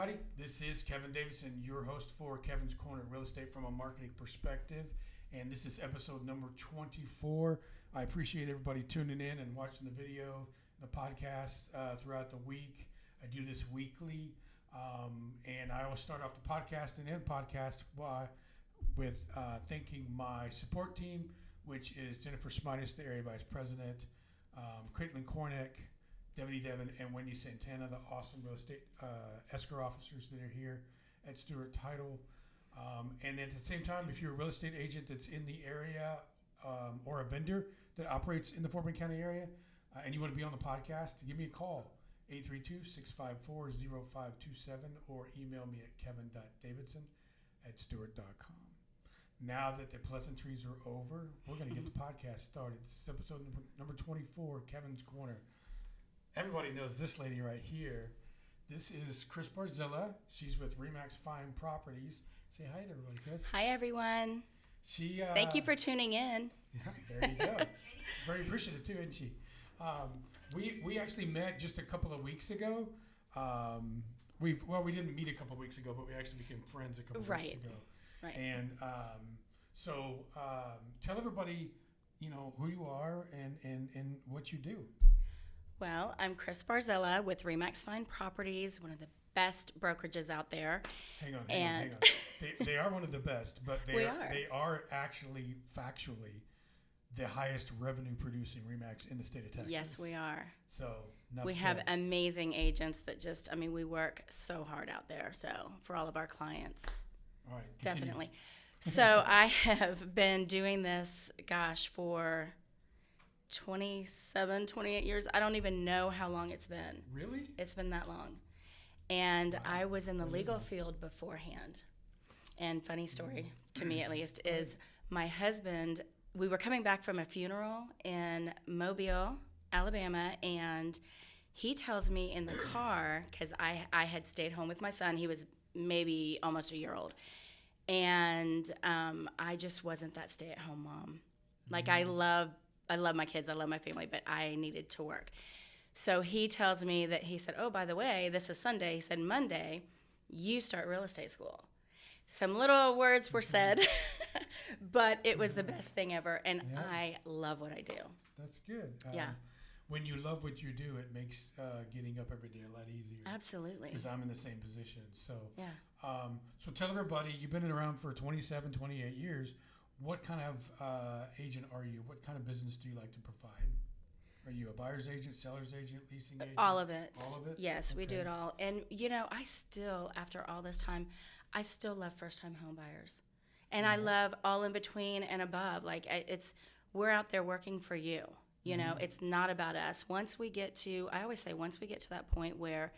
everybody. This is Kevin Davidson, your host for Kevin's Corner, Real Estate from a Marketing Perspective. And this is episode number 24. I appreciate everybody tuning in and watching the video, the podcast throughout the week. I do this weekly. And I always start off the podcast and end podcast with thanking my support team, which is Jennifer Smitis, the Area Vice President, Caitlin Kornick, Devaney Devon, and Wendy Santana, the awesome real estate escrow officers that are here at Stewart Title. And at the same time, if you're a real estate agent that's in the area or a vendor that operates in the Fort Bend County area and you want to be on the podcast, give me a call, 832-654-0527, or email me at kevin.davidson@stewart.com. Now that the pleasantries are over, we're going to get the podcast started. This is episode number 24, Kevin's Corner. Everybody knows this lady right here. This is Kris Barzilla. She's with Remax Fine Properties. Say hi to everybody, Kris. Hi, everyone. Thank you for tuning in. Yeah, there you go. Very appreciative, too, isn't she? We actually met just a couple of weeks ago. We didn't meet a couple of weeks ago, but we actually became friends a couple of weeks ago. Right. And so tell everybody, who you are and what you do. Well, I'm Kris Barzilla with Remax Fine Properties, one of the best brokerages out there. Hang on. They are one of the best, but they are actually factually the highest revenue producing Remax in the state of Texas. Yes, we are. So we have amazing agents that we work so hard out there. So for all of our clients. All right. Continue. Definitely. So I have been doing this, for 27, 28 years. I don't even know how long it's been. Really? It's been that long. And wow. I was in the legal field beforehand. And funny story, to me at least, is my husband, we were coming back from a funeral in Mobile, Alabama, and he tells me in the car, because I had stayed home with my son. He was maybe almost a year old. And I just wasn't that stay-at-home mom. Like, I love my kids, I love my family, but I needed to work. So he tells me that he said, oh, by the way, this is Sunday. He said, Monday, you start real estate school. Some little words were said, but it was the best thing ever, and I love what I do. That's good. Yeah. When you love what you do, it makes getting up every day a lot easier. Absolutely. Because I'm in the same position. So, yeah. So tell everybody, you've been around for 27, 28 years. What kind of agent are you? What kind of business do you like to provide? Are you a buyer's agent, seller's agent, leasing agent? All of it. All of it? Yes, we do it all. And, I still, after all this time, I still love first-time home buyers. And I love all in between and above. Like, we're out there working for you. It's not about us. I always say, once we get to that point where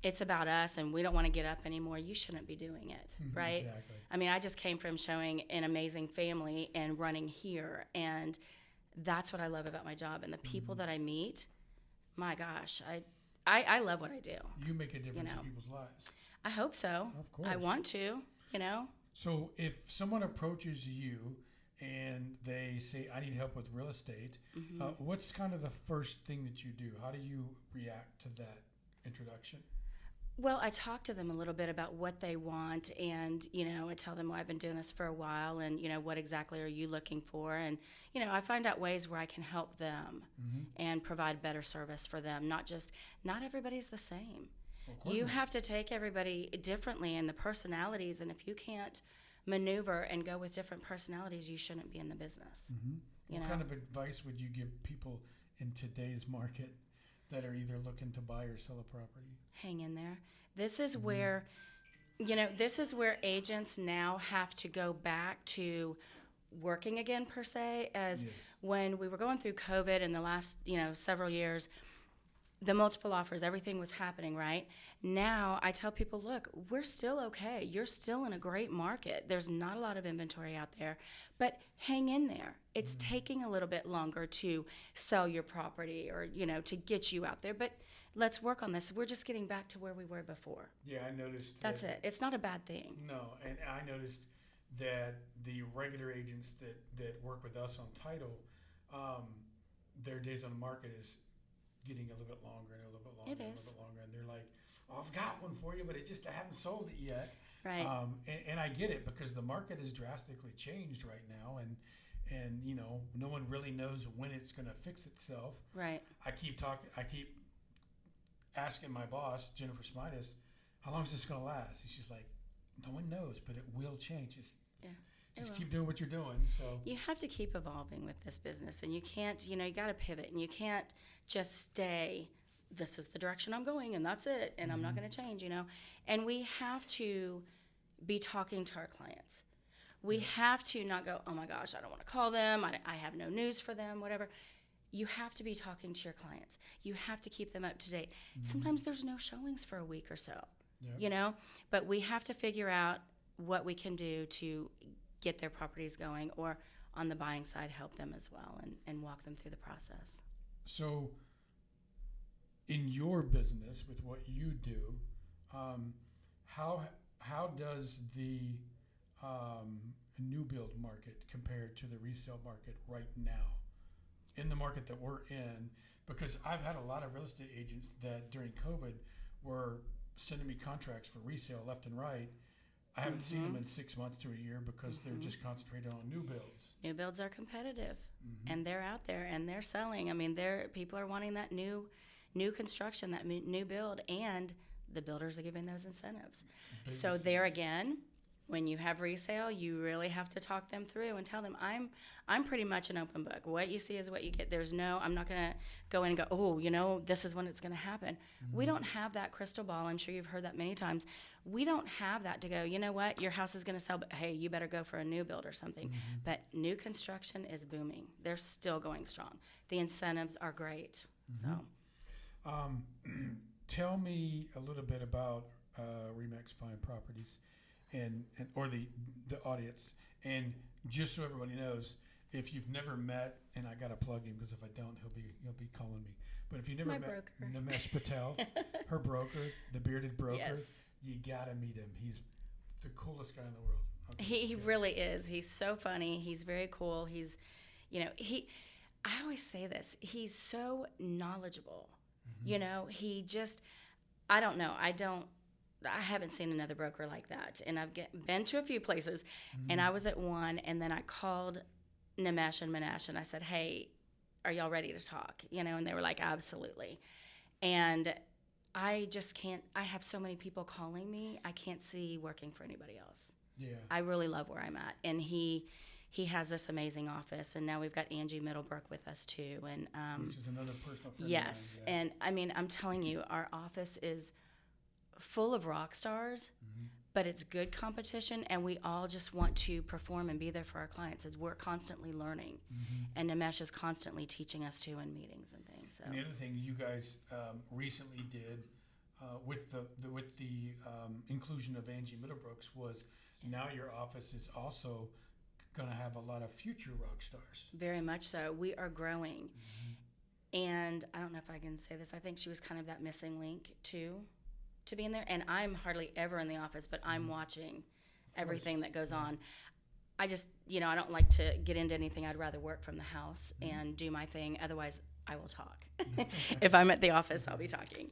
it's about us and we don't want to get up anymore, you shouldn't be doing it, right? Exactly. I just came from showing an amazing family and running here, and that's what I love about my job. And the people that I meet, my gosh, I love what I do. You make a difference in people's lives. I hope so. Of course. I want to, So if someone approaches you and they say, I need help with real estate, what's kind of the first thing that you do? How do you react to that introduction? Well, I talk to them a little bit about what they want, and, I tell them, I've been doing this for a while, and, what exactly are you looking for? And, I find out ways where I can help them and provide better service for them. Not everybody's the same. You have to take everybody differently in the personalities, and if you can't maneuver and go with different personalities, you shouldn't be in the business. What kind of advice would you give people in today's market that are either looking to buy or sell a property? Hang in there. This is where agents now have to go back to working again, per se, as when we were going through COVID in the last, several years, the multiple offers, everything was happening, right? Now I tell people, look, we're still okay. You're still in a great market. There's not a lot of inventory out there, but hang in there. It's taking a little bit longer to sell your property or, to get you out there, but let's work on this. We're just getting back to where we were before. Yeah, I noticed. That's it. It's not a bad thing. No, and I noticed that the regular agents that work with us on title, their days on the market is getting a little bit longer and a little bit longer It and a is. little bit longer, and they're like, "Oh, I've got one for you, but I haven't sold it yet." Right. And I get it because the market has drastically changed right now, and no one really knows when it's going to fix itself. Right. I keep asking my boss, Jennifer Smidas, how long is this going to last? And she's like, no one knows, but it will change. Just keep doing what you're doing. So you have to keep evolving with this business, and you can't, you got to pivot, and you can't just stay, this is the direction I'm going, and that's it, and I'm not going to change, And we have to be talking to our clients. We have to not go, oh my gosh, I don't want to call them, I have no news for them, whatever. You have to be talking to your clients. You have to keep them up to date. Sometimes there's no showings for a week or so, but we have to figure out what we can do to get their properties going, or on the buying side, help them as well and walk them through the process. So in your business, with what you do, how does the new build market compare to the resale market right now, in the market that we're in? Because I've had a lot of real estate agents that during COVID were sending me contracts for resale left and right. I haven't seen them in 6 months to a year because they're just concentrated on new builds. New builds are competitive, and they're out there and they're selling. I mean, people are wanting that new construction, that new build, and the builders are giving those incentives. So there again, when you have resale, you really have to talk them through and tell them, I'm pretty much an open book. What you see is what you get. I'm not going to go in and go, this is when it's going to happen. We don't have that crystal ball. I'm sure you've heard that many times. We don't have that to go, you know what, your house is going to sell, but hey, you better go for a new build or something. But new construction is booming. They're still going strong. The incentives are great. So, tell me a little bit about Remax Fine Properties, and or the audience, and just so everybody knows, if you've never met, and I gotta plug him because if I don't, he'll be calling me. But if you never met Nimesh Patel, her broker, the bearded broker, you gotta meet him. He's the coolest guy in the world. Okay. He really is. He's so funny. He's very cool. He's, I always say this. He's so knowledgeable. He just, I don't know. I haven't seen another broker like that. And I've been to a few places, and I was at one, and then I called Nimesh and Manesh, and I said, hey, are y'all ready to talk? And they were like, absolutely. And I just can't, I have so many people calling me, I can't see working for anybody else. Yeah. I really love where I'm at. And he has this amazing office, and now we've got Angie Middlebrook with us too. And which is another personal friend yes. of mine, yeah. And I mean, I'm telling you, our office is full of rock stars, but it's good competition, and we all just want to perform and be there for our clients. As we're constantly learning, and Nimesh is constantly teaching us too in meetings and things. So. And the other thing you guys recently did with the inclusion of Angie Middlebrooks was now your office is also going to have a lot of future rock stars. Very much so. We are growing, and I don't know if I can say this. I think she was kind of that missing link too, to be in there. And I'm hardly ever in the office, but I'm watching everything that goes on. I just, I don't like to get into anything. I'd rather work from the house and do my thing. Otherwise, I will talk. If I'm at the office, I'll be talking.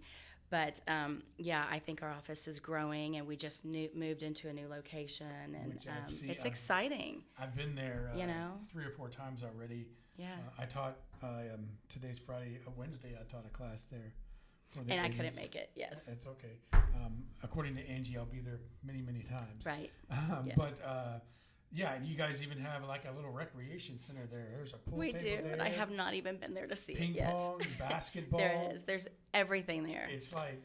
But, I think our office is growing, and we just moved into a new location, and it's exciting. I've been there 3 or 4 times already. Yeah. I taught, today's Friday, Wednesday, I taught a class there. And I couldn't make it, yes. It's okay. According to Angie, I'll be there many, many times. Right. But, you guys even have like a little recreation center there. There's a pool table there. We do, and I have not even been there to see Ping it yet. Pong, basketball. There is. There's everything there. It's like,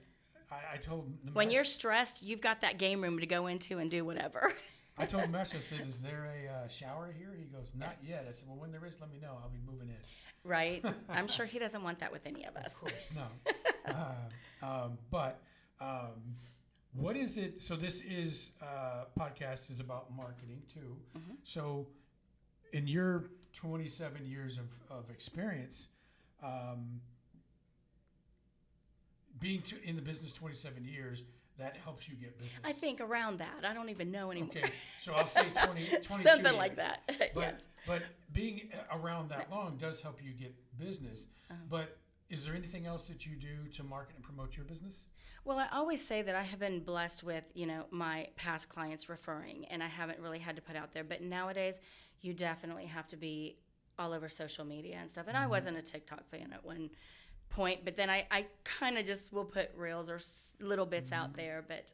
I told Nimesh, when you're stressed, you've got that game room to go into and do whatever. I told Nimesh, I said, is there a shower here? He goes, not yet. I said, well, when there is, let me know. I'll be moving in. Right. I'm sure he doesn't want that with any of us. Of course, no. What is it? So this is podcast is about marketing too. So in your 27 years of experience, being in the business 27 years, that helps you get business. I think around that. I don't even know anymore. Okay, so I'll say 22 something years. like that. But, yes. But being around that long does help you get business. But is there anything else that you do to market and promote your business? Well, I always say that I have been blessed with, my past clients referring, and I haven't really had to put out there. But nowadays, you definitely have to be all over social media and stuff. And I wasn't a TikTok fan at one point, but then I kind of just will put reels or little bits out there. But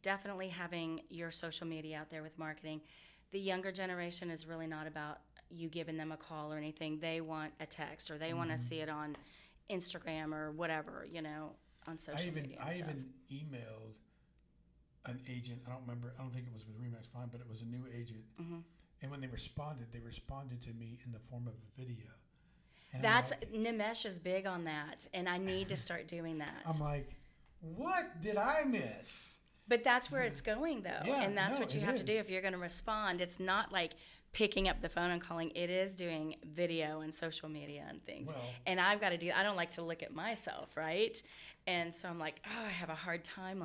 definitely having your social media out there with marketing. The younger generation is really not about you giving them a call or anything. They want a text, or they want to see it on Instagram or whatever, on social media. I even emailed an agent. I don't remember. I don't think it was with Remax Fine, but it was a new agent. And when they responded to me in the form of a video. And Nimesh is big on that, and I need to start doing that. I'm like, what did I miss? But that's where it's going, though, Yeah, and that's no, what you it have is. to do if you're going to respond. It's not like picking up the phone and calling. It is doing video and social media and things. Well, and I've got to I don't like to look at myself, right? And so I'm like, I have a hard time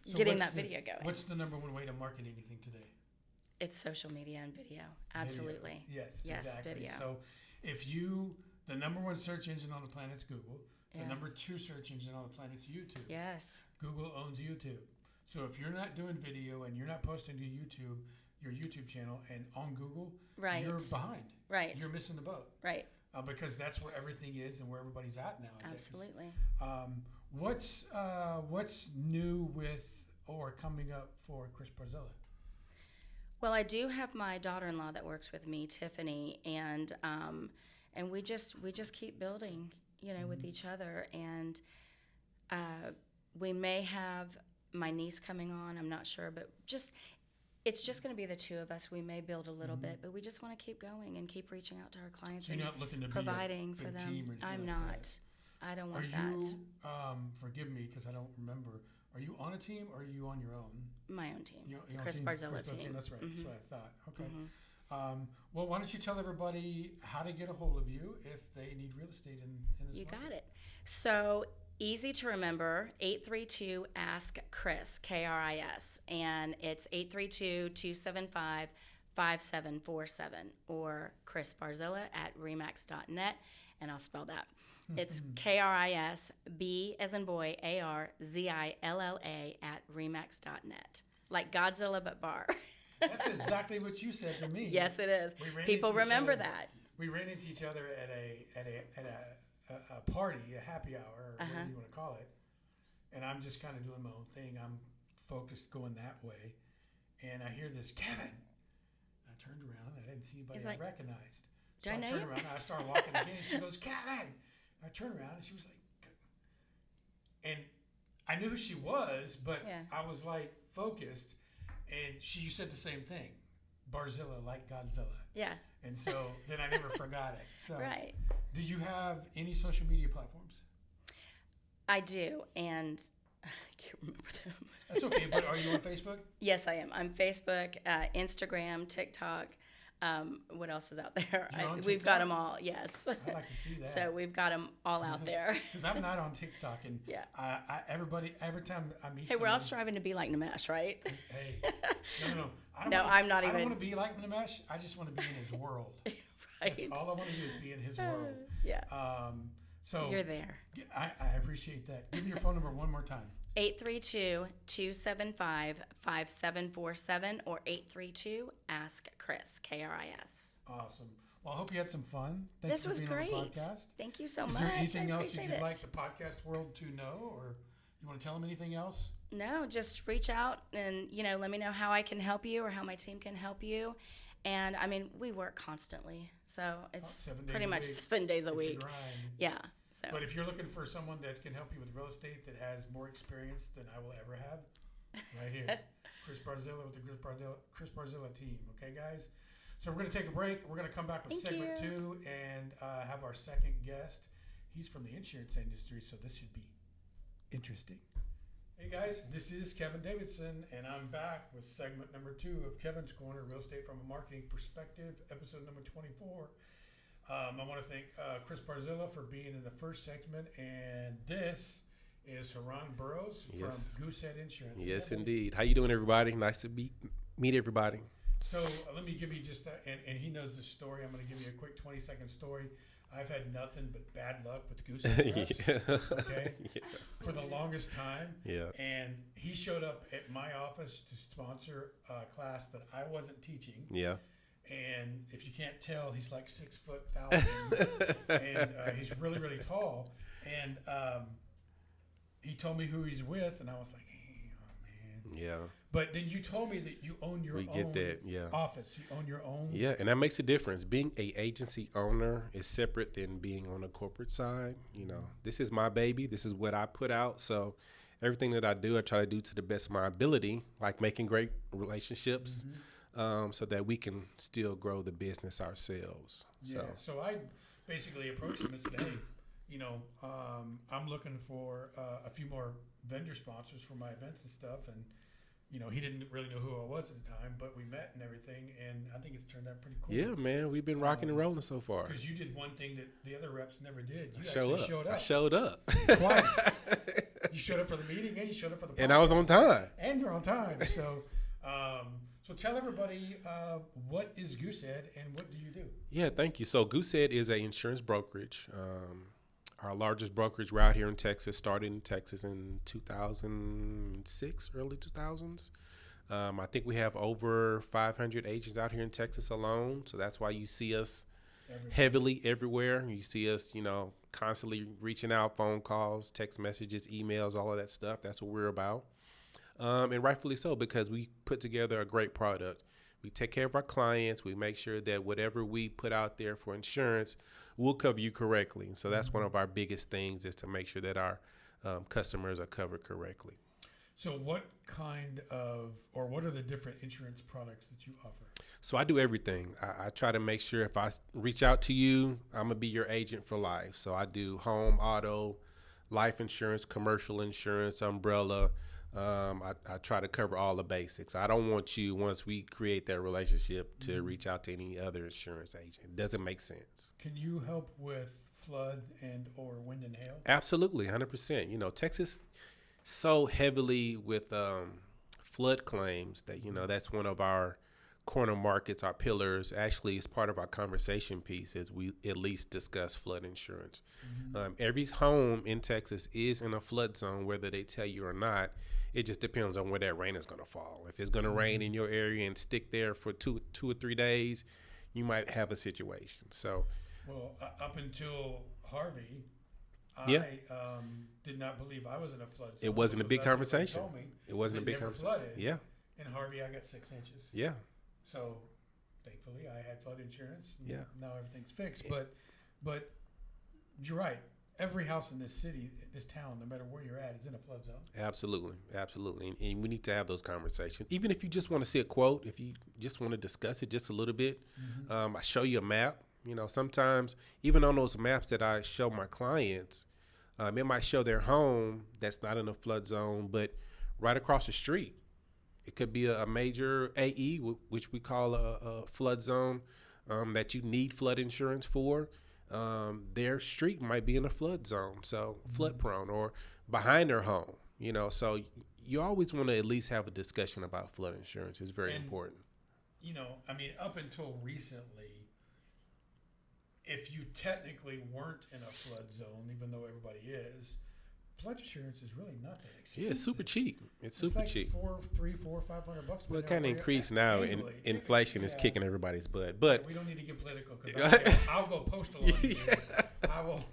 so getting what's that video going. What's the number one way to market anything today? It's social media and video. Absolutely. Video. Yes, exactly. Video. So if the number one search engine on the planet is Google. The number two search engine on the planet is YouTube. Yes. Google owns YouTube. So if you're not doing video and you're not posting to your YouTube channel and on Google, Right. you're behind. Right. You're missing the boat. Right. Because that's where everything is and where everybody's at nowadays. Absolutely. What's new with or coming up for Kris Barzilla? Well, I do have my daughter-in-law that works with me, Tiffany, and we just keep building, with each other, and we may have my niece coming on. I'm not sure, but it's just going to be the two of us. We may build a little bit, but we just want to keep going and keep reaching out to our clients So and you're not looking to providing be a for big them. team or anything I'm like not. that. I don't want Are you? that. Forgive me because I don't remember. Are you on a team or are you on your own? My own team. Your own Kris team? Barzilla Kris team. That's right. Mhm. That's what I thought. Okay. Mhm. Well, why don't you tell everybody how to get a hold of you if they need real estate in this You market? got it. So easy to remember, 832-ASK-KRIS, K-R-I-S, and it's 832-275-5747, or Kris Barzilla at remax.net, and I'll spell that. It's K-R-I-S, B as in boy, A-R-Z-I-L-L-A at remax.net. Like Godzilla, but bar. That's exactly what you said to me. Yes, it is. We ran People into each remember other. that. We ran into each other at a party, a happy hour, or whatever you want to call it. And I'm just kind of doing my own thing. I'm focused going that way. And I hear this, Kevin. I turned around. I didn't see anybody He's I like, recognized. "Do So I know turned you?" around. And I started walking again. And she goes, Kevin. I turned around and she was like, and I knew who she was, but Yeah. I was like focused. And you said the same thing. Barzilla, like Godzilla. Yeah. And so then I never forgot it. So Right. do you have any social media platforms? I do, and I can't remember them. That's okay, but are you on Facebook? Yes, I am. I'm Facebook, Instagram, TikTok. What else is out there? You're on We've got TikTok? them all. Yes. I'd like to see that. So we've got them all out there. Because I'm not on TikTok, and Yeah. every time I meet Hey, we're all someone- striving to be like Nimesh, right? Hey, no. No, I'm not I don't even- want to be like Nimesh. I just want to be in his world. Right. That's all I want to do is be in his world. Yeah. So You're there. I appreciate that. Give me your phone number one more time. 832-275-5747 or 832-ASK-KRIS, K-R-I-S. Awesome. Well, I hope you had some fun. Thanks This for was being great. on the podcast. Thank you so Is much. there anything I else that appreciate you'd it. like the podcast world to know, or you want to tell them anything else? No, just reach out and, let me know how I can help you or how my team can help you. And, we work constantly. So it's 7 days pretty a much week. 7 days a It's week. grind. Yeah. So But if you're looking for someone that can help you with real estate that has more experience than I will ever have, right here, Kris Barzilla with the Kris Barzilla team. Okay, guys? So we're going to take a break. We're going to come back with Thank segment you. 2 and have our second guest. He's from the insurance industry, so this should be interesting. Hey, guys. This is Kevin Davidson, and I'm back with segment number 2 of Kevin's Corner, Real Estate from a Marketing Perspective, episode number 24. I want to thank Kris Barzilla for being in the first segment, and this is Herron Burroughs Yes. from Goosehead Insurance. Yes, Yeah. indeed. How you doing, everybody? Nice to meet everybody. So let me give you just, and he knows the story. I'm going to give you a quick 20-second story. I've had nothing but bad luck with Goosehead reps, okay, for the longest time. Yeah. And he showed up at my office to sponsor a class that I wasn't teaching. Yeah. And if you can't tell, he's like 6'1,000, and he's really, really tall. And he told me who he's with, and I was like, hey, oh man. Yeah. But then you told me that you own your own office. You own your own. Yeah, and that makes a difference. Being a agency owner is separate than being on the corporate side. You know, this is my baby. This is what I put out. So everything that I do, I try to do to the best of my ability, like making great relationships, so that we can still grow the business ourselves. Yeah. So I basically approached him and said, hey, you know, I'm looking for a few more vendor sponsors for my events and stuff. And you know, he didn't really know who I was at the time, but we met and everything, and I think it's turned out pretty cool. Yeah, man, we've been rocking and rolling so far. Because you did one thing that the other reps never did. You showed up. I showed up. Twice. You showed up for the meeting, and you showed up for the podcast. And I was on time. And you're on time. So, so tell everybody what is Goosehead and what do you do? Yeah, thank you. So Goosehead is an insurance brokerage. Our largest brokerage route here in Texas started in Texas in 2006, early 2000s. I think we have over 500 agents out here in Texas alone. So that's why you see us heavily everywhere. You see us, you know, constantly reaching out, phone calls, text messages, emails, all of that stuff. That's what we're about. And rightfully so, because we put together a great product. We take care of our clients. We make sure that whatever we put out there for insurance, we'll cover you correctly. So that's one of our biggest things, is to make sure that our customers are covered correctly. So what kind of, or what are the different insurance products that you offer? So I do everything. I try to make sure if I reach out to you, I'm going to be your agent for life. So I do home, auto, life insurance, commercial insurance, umbrella. I try to cover all the basics. I don't want you, once we create that relationship, to reach out to any other insurance agent. It doesn't make sense. Can you help with flood and or wind and hail? Absolutely, 100%. You know, Texas so heavily with flood claims that, you know, that's one of our corner markets, our pillars. Actually, it's part of our conversation piece as we at least discuss flood insurance. Every home in Texas is in a flood zone, whether they tell you or not. It just depends on where that rain is going to fall. If it's going to rain in your area and stick there for two or 3 days, you might have a situation. So, well, up until Harvey, yeah. I did not believe I was in a flood zone. It wasn't a big conversation. Told me it wasn't a big never conversation. Flooded. Yeah. In Harvey, I got 6 inches. Yeah. So, thankfully, I had flood insurance. Yeah. Now everything's fixed. But you're right. Every house in this city, this town, no matter where you're at, is in a flood zone. Absolutely. And we need to have those conversations. Even if you just want to see a quote, if you just want to discuss it just a little bit, I show you a map. You know, sometimes even on those maps that I show my clients, it might show their home that's not in a flood zone, but right across the street. It could be a major AE, which we call a flood zone, that you need flood insurance for. Their street might be in a flood zone, so flood prone, or behind their home, you know. So you always want to at least have a discussion about flood insurance. It's very important. You know, I mean, up until recently, if you technically weren't in a flood zone, even though everybody is, flood insurance is really not that expensive. Yeah, it's super cheap. It's super like cheap. $500. Well, it kind of increased now, and inflation is kicking everybody's butt. But we don't need to get political, because I'll go postal on you. I will.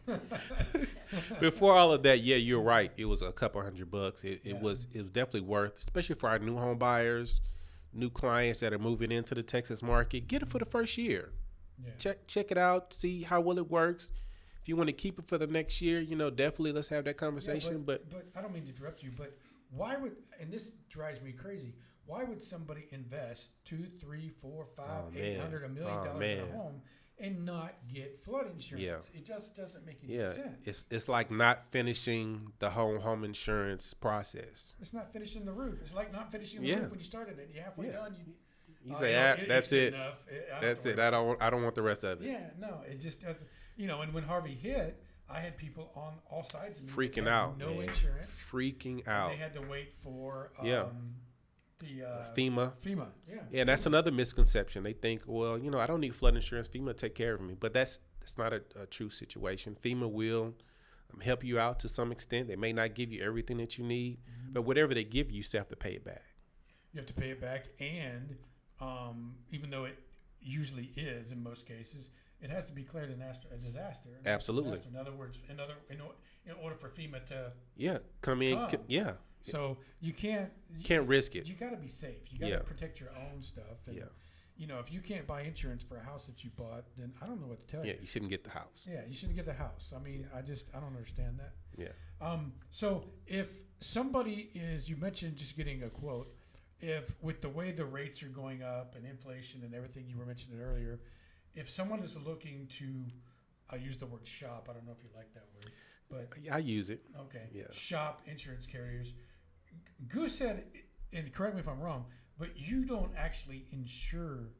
Before all of that, yeah, you're right. It was a couple $100. It was definitely worth, especially for our new home buyers, new clients that are moving into the Texas market. Get it for the first year. Yeah. Check it out. See how well it works. If you want to keep it for the next year, you know, definitely let's have that conversation. Yeah, but I don't mean to interrupt you, but why would, and this drives me crazy, why would somebody invest $200, $300, $400, $500, $800, $1 million in a home and not get flood insurance? Yeah. It just doesn't make any sense. It's like not finishing the whole home insurance process. It's not finishing the roof. It's like not finishing the roof when you started it. You're halfway done. You say, that's it. That's it. I don't want the rest of it. Yeah, no, it just doesn't. You know, and when Harvey hit, I had people on all sides of me freaking out, no insurance, freaking out. They had to wait for the FEMA. Yeah, that's another misconception. They think, well, you know, I don't need flood insurance. FEMA take care of me, but that's It's not a true situation. FEMA will help you out to some extent. They may not give you everything that you need, but whatever they give you, you still have to pay it back. You have to pay it back, and even though it usually is in most cases, it has to be declared a disaster. Absolutely. In other words, in order for FEMA to come in. So you can't risk it. You got to be safe. You got to protect your own stuff. And, if you can't buy insurance for a house that you bought, then I don't know what to tell you. Yeah, you shouldn't get the house. Yeah, you shouldn't get the house. I mean, I don't understand that. Yeah. So if somebody you mentioned just getting a quote. If with the way the rates are going up and inflation and everything you were mentioning earlier, if someone is looking to, I'll use the word shop. I don't know if you like that word, but I use it. Okay. Yeah. Shop insurance carriers. Goosehead, and correct me if I'm wrong, but you don't actually insure.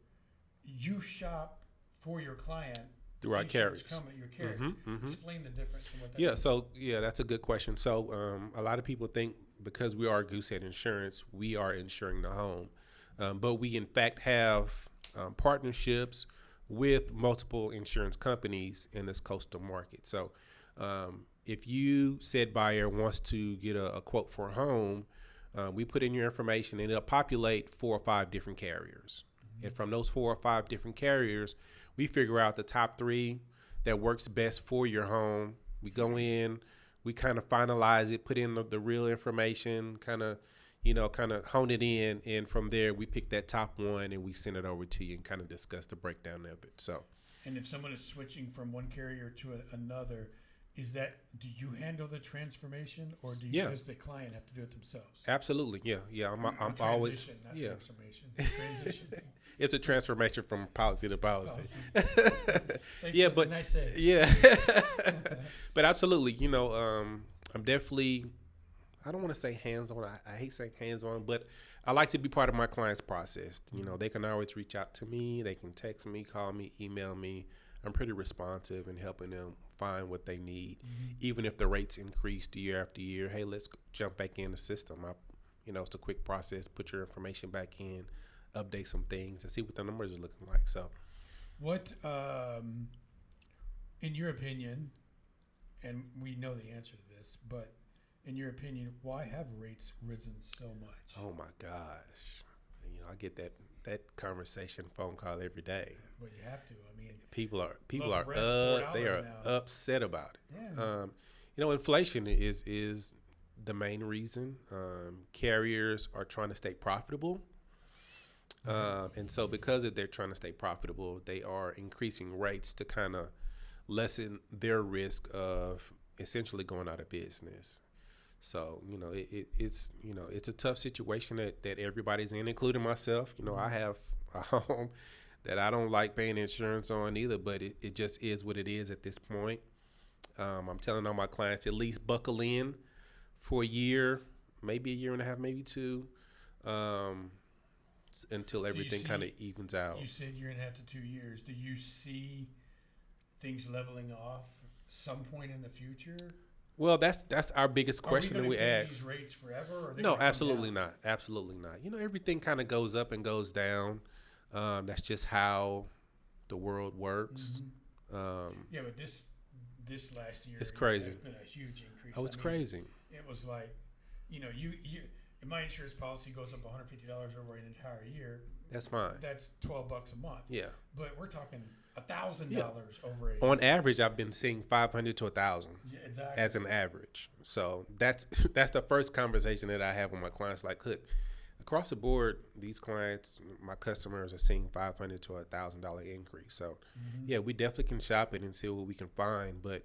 You shop for your client through our carriers. Your carriers. Explain the difference in what that Yeah. means. So that's a good question. So a lot of people think because we are Goosehead Insurance, we are insuring the home, but we in fact have partnerships with multiple insurance companies in this coastal market. So if you said buyer wants to get a quote for a home, we put in your information and it'll populate 4 or 5 different carriers. And from those 4 or 5 different carriers, we figure out the top 3 that works best for your home. We go in, we kind of finalize it, put in the real information, kind of hone it in. And from there, we pick that top one and we send it over to you and kind of discuss the breakdown of it. So, and if someone is switching from one carrier to another, do you handle the transformation, or does the client have to do it themselves? Absolutely. Yeah. I'm always, transformation. Transition. It's a transformation from policy to policy. But nice say. Yeah. But absolutely, I'm definitely, I don't want to say hands-on. I hate saying hands-on, but I like to be part of my client's process. They can always reach out to me. They can text me, call me, email me. I'm pretty responsive in helping them find what they need, even if the rates increase year after year. Hey, let's jump back in the system. It's a quick process. Put your information back in, update some things, and see what the numbers are looking like. So, what, in your opinion, and we know the answer to this, but in your opinion, why have rates risen so much? Oh my gosh, I get that conversation phone call every day. Well, you have to. I mean, people are they are upset about it. Yeah. Inflation is the main reason. Carriers are trying to stay profitable. And so because they're trying to stay profitable, they are increasing rates to kind of lessen their risk of essentially going out of business. So, it's a tough situation that everybody's in, including myself. I have a home that I don't like paying insurance on either, but it just is what it is at this point. I'm telling all my clients, at least buckle in for a year, maybe a year and a half, maybe 2, until everything kind of evens out. You said year and a half to 2 years. Do you see things leveling off some point in the future? Well, that's our biggest question that we ask. These rates forever? No, absolutely not. Absolutely not. Everything kind of goes up and goes down. That's just how the world works. But this last year, it's crazy. It's been a huge increase. Oh, it's crazy. It was like, you my insurance policy goes up $150 over an entire year. That's fine. That's $12 a month. Yeah. But we're talking $1,000 over a. On average, I've been seeing $500 to $1,000. Yeah, exactly. As an average. So that's the first conversation that I have with my clients. Like, look, across the board, these clients, my customers, are seeing $500 to $1,000 increase. So, we definitely can shop it and see what we can find, but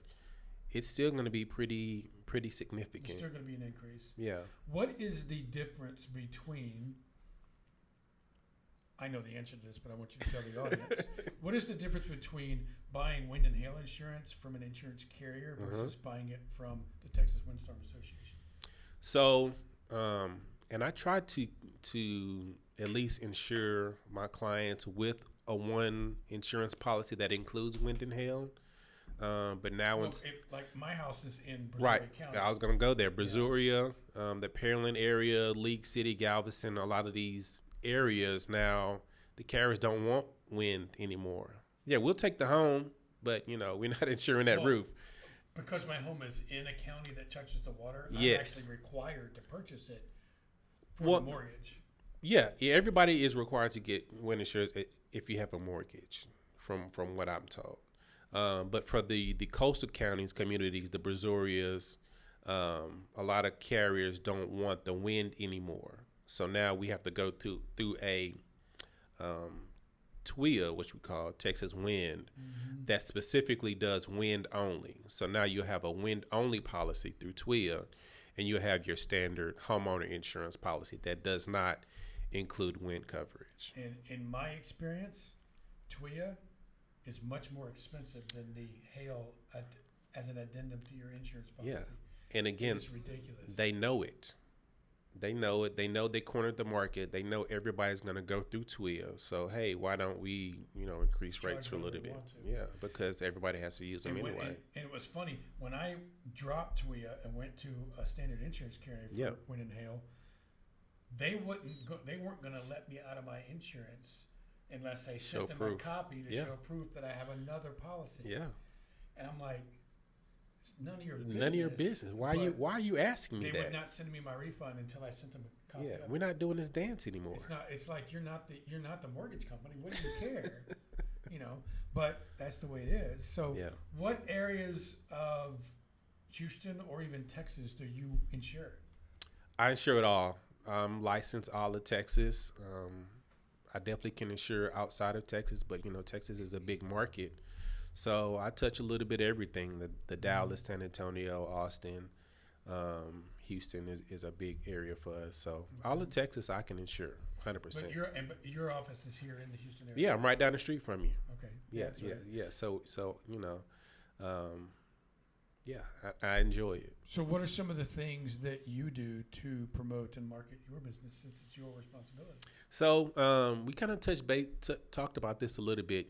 it's still going to be pretty significant. It's still going to be an increase. Yeah. What is the difference between? I know the answer to this, but I want you to tell the audience. What is the difference between buying wind and hail insurance from an insurance carrier versus buying it from the Texas Windstorm Association? So, and I try to at least insure my clients with a one insurance policy that includes wind and hail. But now like my house is in Brazoria County. I was going to go there. Brazoria, the Pearland area, League City, Galveston, a lot of these areas now, the carriers don't want wind anymore. Yeah, we'll take the home, but we're not insuring that Well, roof. Because my home is in a county that touches the water, Yes. I'm actually required to purchase it for Well, the mortgage. Yeah, everybody is required to get wind insurance if you have a mortgage, from what I'm told. But for the coastal counties, communities, the Brazilias, a lot of carriers don't want the wind anymore. So now we have to go through a TWIA, which we call Texas Wind, that specifically does wind only. So now you have a wind only policy through TWIA, and you have your standard homeowner insurance policy that does not include wind coverage. And in my experience, TWIA is much more expensive than the hail as an addendum to your insurance policy. Yeah, and again, it's ridiculous. They know it. They know it. They know they cornered the market. They know everybody's going to go through TWIA. So, hey, why don't we, increase Charge rates for a whatever little we bit? want to. Yeah, because everybody has to use them And anyway. and it was funny when I dropped TWIA and went to a standard insurance carrier for wind and hail. They weren't going to let me out of my insurance unless I Show sent them proof. a copy to Yeah. show proof that I have another policy. Yeah. And I'm like, it's none of your business. None of your business. Why are you asking me They that? would not send me my refund until I sent them a copy. Yeah, of we're it. not doing this dance anymore. It's not. It's like you're not the mortgage company. What do you care? But that's the way it is. So, Yeah. what areas of Houston or even Texas do you insure? I insure it all. I'm licensed all of Texas. I definitely can insure outside of Texas, but Texas is a big market, so I touch a little bit of everything. The Dallas, San Antonio, Austin, Houston is a big area for us. So all of Texas I can insure 100%. But your office is here in the Houston area. Yeah, I'm right down the street from you. Okay. Yeah, sorry. yeah. So I enjoy it. So, what are some of the things that you do to promote and market your business, since it's your responsibility? So we kind of talked about this a little bit.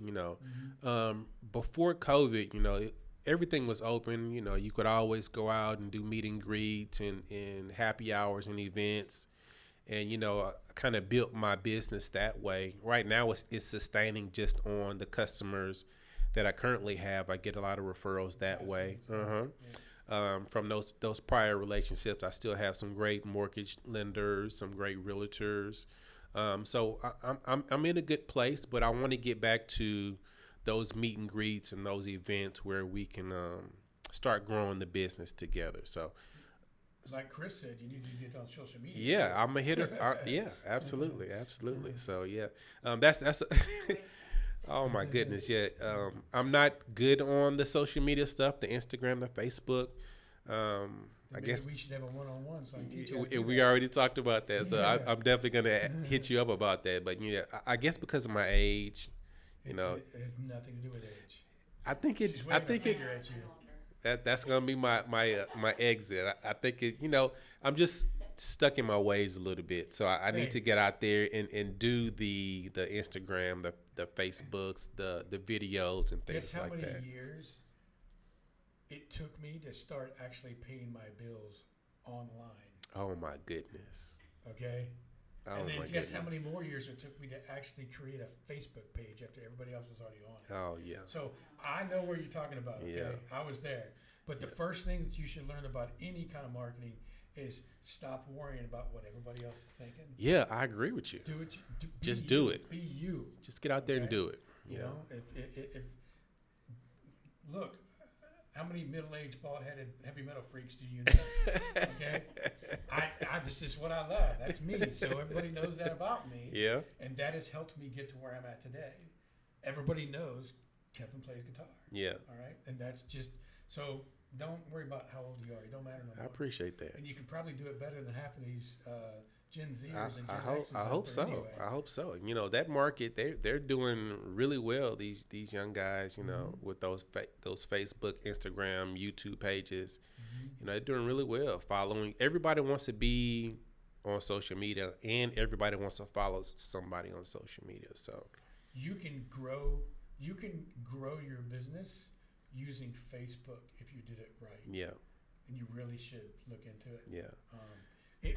Before COVID, everything was open. You could always go out and do meet and greets and happy hours and events. And, I kind of built my business that way. Right now, it's sustaining just on the customers that I currently have. I get a lot of referrals that way. From those prior relationships, I still have some great mortgage lenders, some great realtors. So I'm in a good place, but I want to get back to those meet and greets and those events where we can start growing the business together. So, like Kris said, you need to get on social media. yeah, I'm a hitter. Yeah, absolutely. So yeah, that's. Oh my goodness, yeah. I'm not good on the social media stuff, the Instagram, the Facebook. I guess we should have a one-on-one so I can teach you. How to do we that. already talked about that, so Yeah. I'm definitely gonna hit you up about that. But I guess because of my age, It has nothing to do with age. I think it. She's I waving think a it. finger at you. That's gonna be my exit. I think it. I'm just stuck in my ways a little bit, so I need to get out there and do the Instagram, the Facebooks, the videos and things Guess how like many that. years it took me to start actually paying my bills online? Oh my goodness. Okay. Oh And then my guess goodness. how many more years it took me to actually create a Facebook page after everybody else was already on it. Oh yeah. So I know where you're talking about. Okay? Yeah. I was there. But the first thing that you should learn about any kind of marketing is stop worrying about what everybody else is thinking. Yeah, I agree with you. Do it. Just do it. Be you. Just get out there and Okay. do it. You know, if look, how many middle-aged, bald-headed, heavy metal freaks do you know? Okay, this is what I love. That's me. So everybody knows that about me. Yeah. And that has helped me get to where I'm at today. Everybody knows Kevin plays guitar. Yeah. All right, and that's just so. Don't worry about how old you are. It don't matter no more. I appreciate that. And you can probably do it better than half of these Gen Zers and Gen I hope Xers I out hope there so. anyway. I hope so. That market, they're doing really well. These young guys, with those Facebook, Instagram, YouTube pages, they're doing really well. Following, everybody wants to be on social media, and everybody wants to follow somebody on social media. So you can grow your business using Facebook if you did it right. yeah, And you really should look into it. yeah.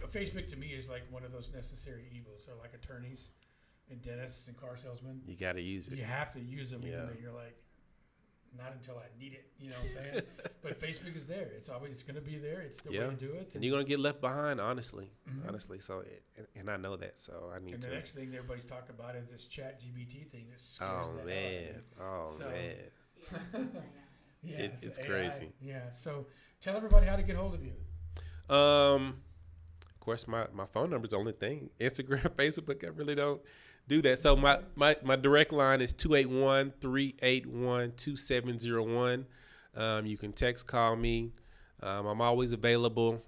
Facebook to me is like one of those necessary evils. So like attorneys and dentists and car salesmen, You got to use it. you have to use them even Yeah. though you're like, not until I need it. You know what I'm saying? But Facebook is there. It's always going to be there. It's the way Yeah. to do it. And you're gonna get left behind, honestly. Mhm. Honestly, so and I know that, so I need And to. the next thing everybody's talking about is this chat GBT thing that scares Oh the hell man, out oh So- man, of me. Yeah, it's AI. crazy. Yeah. So tell everybody how to get hold of you. Of course, my phone number is the only thing. Instagram, Facebook, I really don't do that. So my direct line is 281-381-2701. You can text, call me. I'm always available.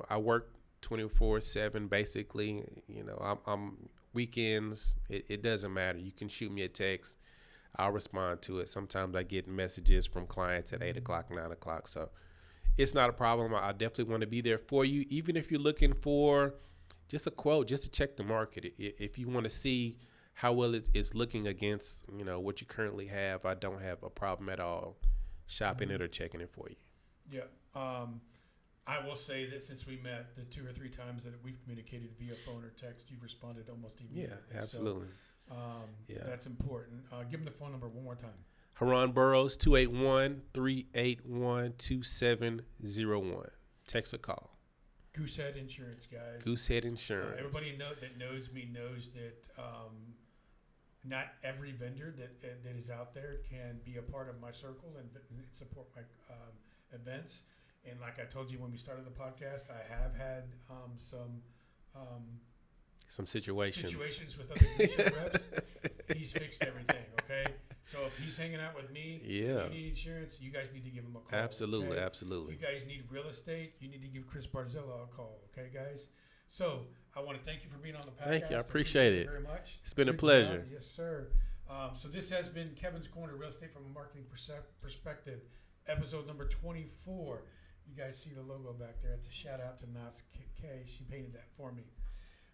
I work 24/7 basically. You know, I'm weekends. It doesn't matter. You can shoot me a text. I'll respond to it. Sometimes I get messages from clients at 8 o'clock, 9 o'clock. So it's not a problem. I definitely want to be there for you, even if you're looking for just a quote, just to check the market. If you want to see how well it's looking against, you know, what you currently have, I don't have a problem at all shopping it or checking it for you. Yeah. I will say that since we met the 2 or 3 times that we've communicated via phone or text, you've responded almost immediately. Yeah, absolutely. So, Yeah. that's important. Give them the phone number one more time. Herron Burroughs, 281-381-2701. Text or call. Goosehead Insurance, guys. Goosehead Insurance. Everybody that knows me knows that not every vendor that is out there can be a part of my circle and support my events. And like I told you when we started the podcast, I have had Some situations with other dealership reps. He's fixed everything, okay? So if he's hanging out with me, Yeah. you need insurance, you guys need to give him a call. Absolutely, okay? absolutely. You guys need real estate, you need to give Kris Barzilla a call, okay, guys? So I want to thank you for being on the podcast. Thank you. I appreciate it. Very much. It's been a Good pleasure. job. Yes, sir. So this has been Kevin's Corner, Real Estate from a Marketing Perspective, episode number 24. You guys see the logo back there. It's a shout out to Nas K. She painted that for me.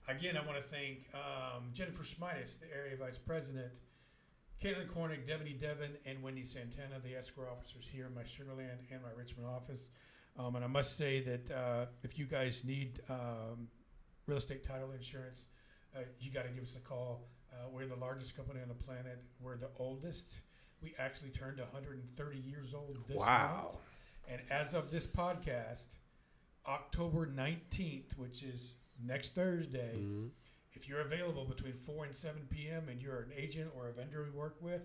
Again, I want to thank Jennifer Smitis, the Area Vice President, Caitlin Cornick, Devin, and Wendy Santana, the escrow officers here in my Sugarland and my Richmond office. And I must say that if you guys need real estate title insurance, you got to give us a call. We're the largest company on the planet. We're the oldest. We actually turned 130 years old this month. And as of this podcast, October 19th, which is next Thursday, Mm-hmm. if you're available between 4 and 7 p.m. and you're an agent or a vendor we work with,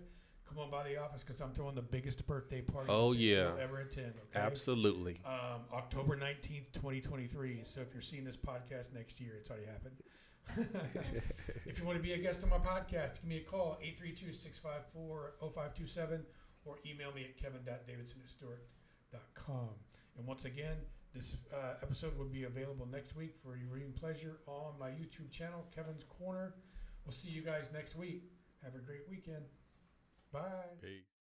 come on by the office because I'm throwing the biggest birthday party you'll ever attend. Okay? Absolutely. October 19th, 2023. So if you're seeing this podcast next year, it's already happened. If you want to be a guest on my podcast, give me a call, 832-654-0527, or email me at kevin.davidson@stewart.com. And once again, this episode will be available next week for your reading pleasure on my YouTube channel, Kevin's Corner. We'll see you guys next week. Have a great weekend. Bye. Peace.